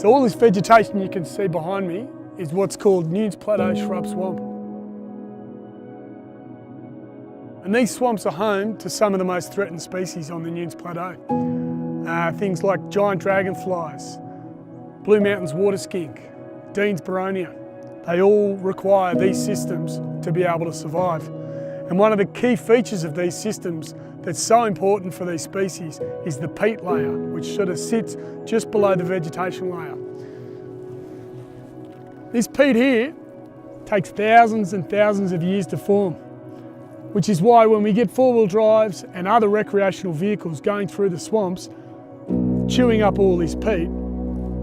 So all this vegetation you can see behind me is what's called Newnes Plateau shrub swamp. And these swamps are home to some of the most threatened species on the Newnes Plateau. Things like giant dragonflies, Blue Mountains water skink, Dean's boronia. They all require these systems to be able to survive. And one of the key features of these systems that's so important for these species is the peat layer, which sort of sits just below the vegetation layer. This peat here takes thousands and thousands of years to form, which is why when we get four-wheel drives and other recreational vehicles going through the swamps, chewing up all this peat,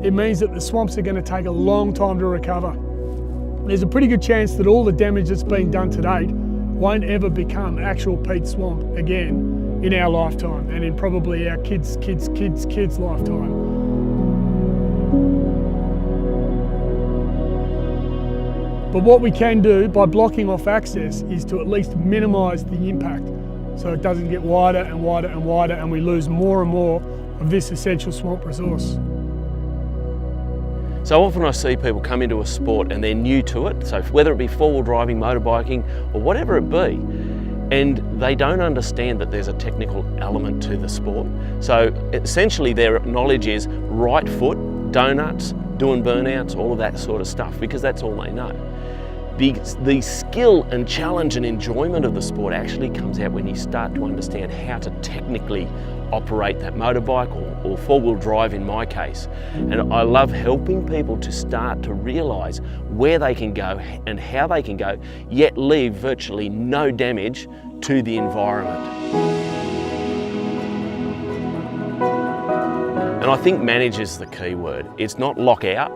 it means that the swamps are going to take a long time to recover. There's a pretty good chance that all the damage that's been done to date won't ever become actual peat swamp again in our lifetime and in probably our kids' lifetime. But what we can do by blocking off access is to at least minimise the impact so it doesn't get wider and wider and wider and we lose more and more of this essential swamp resource. So often I see people come into a sport and they're new to it, so whether it be four-wheel driving, motorbiking or whatever it be, and they don't understand that there's a technical element to the sport. So essentially their knowledge is right foot, donuts, doing burnouts, all of that sort of stuff, because that's all they know. The skill and challenge and enjoyment of the sport actually comes out when you start to understand how to technically operate that motorbike or four-wheel drive in my case. And I love helping people to start to realise where they can go and how they can go, yet leave virtually no damage to the environment. And I think manage is the key word. It's not lock out,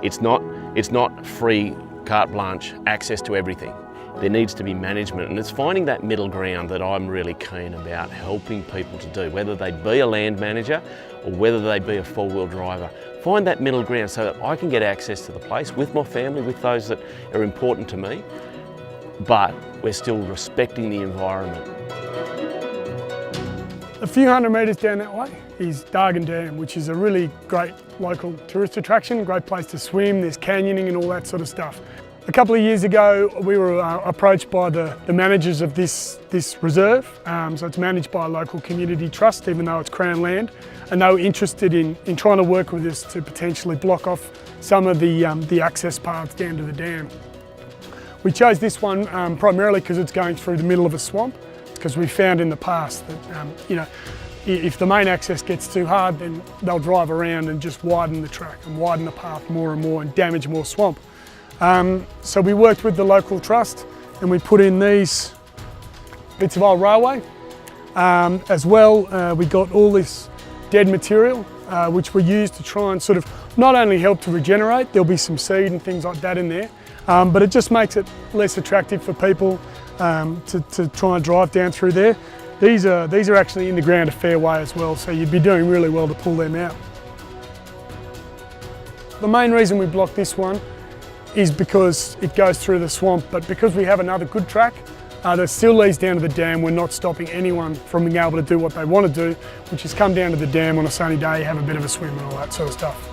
it's not free carte blanche access to everything. There needs to be management, and it's finding that middle ground that I'm really keen about helping people to do, whether they be a land manager or whether they be a four-wheel driver. Find that middle ground so that I can get access to the place with my family, with those that are important to me, but we're still respecting the environment. A few hundred metres down that way is Dargan Dam, which is a really great local tourist attraction, great place to swim, there's canyoning and all that sort of stuff. A couple of years ago we were approached by the managers of this reserve, so it's managed by a local community trust even though it's Crown land, and they were interested in trying to work with us to potentially block off some of the access paths down to the dam. We chose this one primarily because it's going through the middle of a swamp, because we found in the past that if the main access gets too hard, then they'll drive around and just widen the track and widen the path more and more and damage more swamp. So we worked with the local trust and we put in these bits of old railway. As well, we got all this dead material which we used to try and sort of not only help to regenerate, there'll be some seed and things like that in there, but it just makes it less attractive for people to try and drive down through there. These are actually in the ground a fair way as well, so you'd be doing really well to pull them out. The main reason we blocked this one is because it goes through the swamp, but because we have another good track that still leads down to the dam, we're not stopping anyone from being able to do what they want to do, which is come down to the dam on a sunny day, have a bit of a swim and all that sort of stuff.